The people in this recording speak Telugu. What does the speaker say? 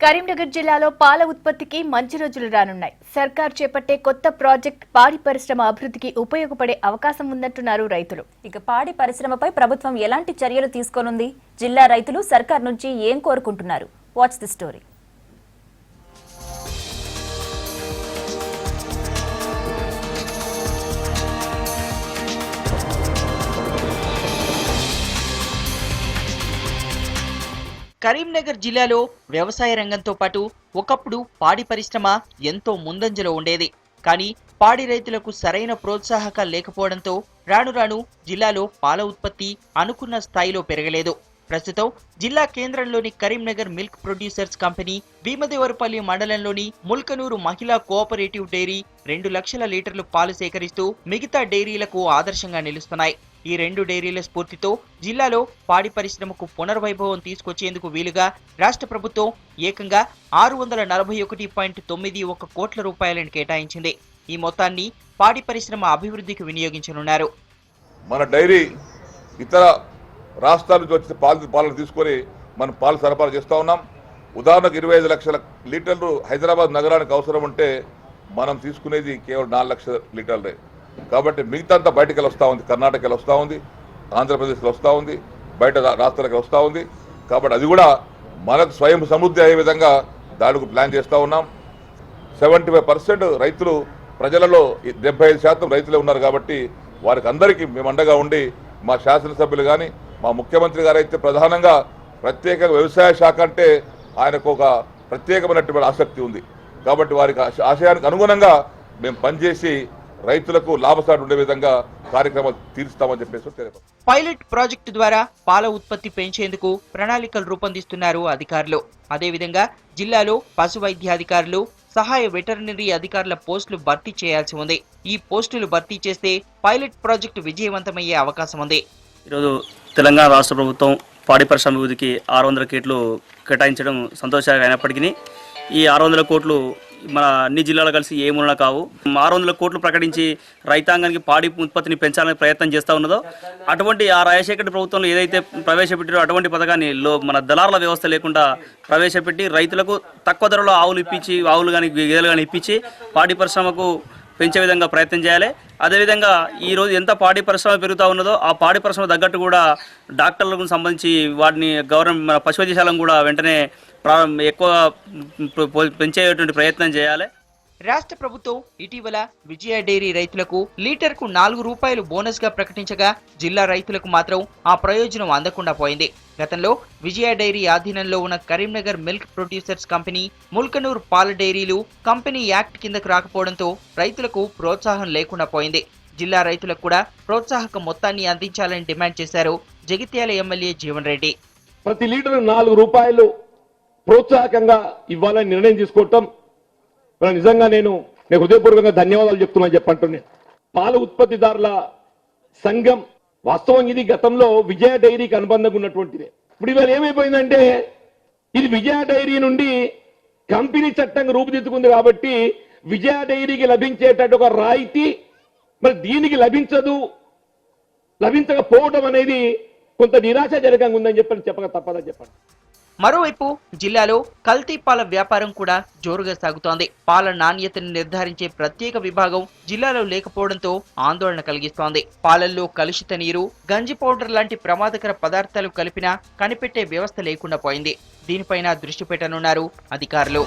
కరీంనగర్ జిల్లాలో పాల ఉత్పత్తికి మంచి రోజులు రానున్నాయి. సర్కార్ చేపట్టే కొత్త ప్రాజెక్ట్ పాడి పరిశ్రమ అభివృద్ధికి ఉపయోగపడే అవకాశం ఉందంటున్నారు రైతులు. ఇక పాడి పరిశ్రమపై ప్రభుత్వం ఎలాంటి చర్యలు తీసుకోనుంది? జిల్లా రైతులు సర్కార్ నుంచి ఏం కోరుకుంటున్నారు? Watch the story. కరీంనగర్ జిల్లాలో వ్యవసాయ రంగంతో పాటు ఒకప్పుడు పాడి పరిశ్రమ ఎంతో ముందంజలో ఉండేది. కానీ పాడి రైతులకు సరైన ప్రోత్సాహకాలు లేకపోవడంతో రాను రాను జిల్లాలో పాల ఉత్పత్తి అనుకున్న స్థాయిలో పెరగలేదు. ప్రస్తుతం జిల్లా కేంద్రంలోని Karimnagar milk producers company Bheemadevarapalli మండలంలోని ముల్కనూరు మహిళా కోఆపరేటివ్ డైరీ 2 లక్షల లీటర్లు పాలు సేకరిస్తూ మిగతా డైరీలకు ఆదర్శంగా నిలుస్తున్నాయి. ఈ 2 డైరీల స్ఫూర్తితో జిల్లాలో పాడి పరిశ్రమకు పునర్వైభవం తీసుకొచ్చేందుకు వీలుగా రాష్ట్ర ప్రభుత్వం ఏకంగా 641.91 కోట్ల రూపాయలను కేటాయించింది. ఈ మొత్తాన్ని పాడి పరిశ్రమ అభివృద్ధికి వినియోగించనున్నారు. మన డైరీ ఇతర రాష్ట్రాల నుంచి వచ్చే పాలను తీసుకొని మనం పాలు సరఫరా చేస్తూ ఉన్నాం. ఉదాహరణకు 25 లక్షల లీటర్లు హైదరాబాద్ నగరానికి అవసరం ఉంటే మనం తీసుకునేది కేవలం 4 లక్షల లీటర్లే. కాబట్టి మిగతా అంతా బయటకు వెళ్ళి వస్తూ ఉంది. కర్ణాటకలో వస్తూ ఉంది, ఆంధ్రప్రదేశ్లో వస్తూ ఉంది, బయట రాష్ట్రాలకు వస్తూ ఉంది. కాబట్టి అది కూడా మనకు స్వయం సమృద్ధి అయ్యే విధంగా దానికి ప్లాన్ చేస్తూ ఉన్నాం. 75% రైతులు, ప్రజలలో 75% రైతులే ఉన్నారు. కాబట్టి వారికి అందరికీ మేము అండగా ఉండి, మా శాసనసభ్యులు కానీ మా ముఖ్యమంత్రి గారు అయితే ప్రధానంగా ప్రత్యేకంగా వ్యవసాయ శాఖ అంటే ఆయనకు ఒక ప్రత్యేకమైనటువంటి ఆసక్తి ఉంది. కాబట్టి వారికి ఆశయానికి అనుగుణంగా మేము పనిచేసి రైతులకు లాభసాటి ఉండే విధంగా కార్యక్రమాలు తీరుస్తామని చెప్పేసి తెలిపారు. పైలట్ ప్రాజెక్టు ద్వారా పాల ఉత్పత్తి పెంచేందుకు ప్రణాళికలు రూపొందిస్తున్నారు అధికారులు. అదేవిధంగా జిల్లాలో పశు వైద్యాధికారులు, సహాయ వెటర్నరీ అధికారుల పోస్టులు భర్తీ చేయాల్సి ఉంది. ఈ పోస్టులు భర్తీ చేస్తే పైలట్ ప్రాజెక్టు విజయవంతమయ్యే అవకాశం ఉంది. ఈరోజు తెలంగాణ రాష్ట్ర ప్రభుత్వం పాడి పరిశ్రమ అభివృద్ధికి 600 కోట్లు కేటాయించడం సంతోషకరం అయినప్పటికీ ఈ 600 కోట్లు మన అన్ని జిల్లాలు కలిసి ఏ మూలన కావు. 600 కోట్లు ప్రకటించి రైతాంగానికి పాడి ఉత్పత్తిని పెంచాలని ప్రయత్నం చేస్తూ ఉన్నదో అటువంటి ఆ రాజశేఖర ప్రభుత్వంలో ఏదైతే ప్రవేశపెట్టారో అటువంటి పథకాన్ని మన దళారుల వ్యవస్థ లేకుండా ప్రవేశపెట్టి రైతులకు తక్కువ ధరలో ఆవులు కానీ గేదెలు కానీ ఇప్పించి పాడి పరిశ్రమకు పెంచే విధంగా ప్రయత్నం చేయాలి. అదేవిధంగా ఈరోజు ఎంత పాడి పరిశ్రమ పెరుగుతూ ఉన్నదో ఆ పాడి పరిశ్రమ తగ్గట్టు కూడా డాక్టర్లకు సంబంధించి వాటిని మన పశు వైద్యశాలను కూడా వెంటనే ఎక్కువ పెంచేటువంటి ప్రయత్నం చేయాలి. రాష్ట్ర ప్రభుత్వం ఇటీవల విజయ డైరీ రైతులకు లీటర్కు 4 రూపాయలు బోనస్ గా ప్రకటించగా జిల్లా రైతులకు మాత్రం ఆ ప్రయోజనం అందకుండా పోయింది. గతంలో విజయ డైరీ ఆధీనంలో ఉన్న Karimnagar milk producers company, Mulkanoor పాల డైరీలు కంపెనీ యాక్ట్ కిందకు రాకపోవడంతో రైతులకు ప్రోత్సాహం లేకుండా పోయింది. జిల్లా రైతులకు కూడా ప్రోత్సాహక మొత్తాన్ని అందించాలని డిమాండ్ చేశారు జగిత్యాల ఎమ్మెల్యే జీవన్ రెడ్డి. ప్రతి లీటర్ 4 రూపాయలు ప్రోత్సాహకంగా ఇవ్వాలని నిర్ణయం తీసుకోవటం నిజంగా నేను హృదయపూర్వకంగా ధన్యవాదాలు చెప్తున్నాను చెప్పంటున్నాను. పాల ఉత్పత్తిదారుల సంఘం వాస్తవం ఇది గతంలో విజయ డైరీకి అనుబంధంగా ఉన్నటువంటిదే. ఇప్పుడు ఇవాళ ఏమైపోయిందంటే ఇది విజయ డైరీ నుండి కంపెనీ చట్టంగా రూపుదిద్దుకుంది. కాబట్టి విజయ డైరీకి లభించేటట్టు ఒక రాయితీ మరి దీనికి లభించకపోవడం అనేది కొంత నిరాశాజనకంగా ఉందని చెప్పక తప్పదని చెప్పండి. మరోవైపు జిల్లాలో కల్తీ పాల వ్యాపారం కూడా జోరుగా సాగుతోంది. పాల నాణ్యతను నిర్ధారించే ప్రత్యేక విభాగం జిల్లాలో లేకపోవడంతో ఆందోళన కలిగిస్తోంది. పాలల్లో కలుషిత నీరు, గంజి పౌడర్ లాంటి ప్రమాదకర పదార్థాలు కలిపినా కనిపెట్టే వ్యవస్థ లేకుండా పోయింది. దీనిపైన దృష్టి పెట్టనున్నారు అధికారులు.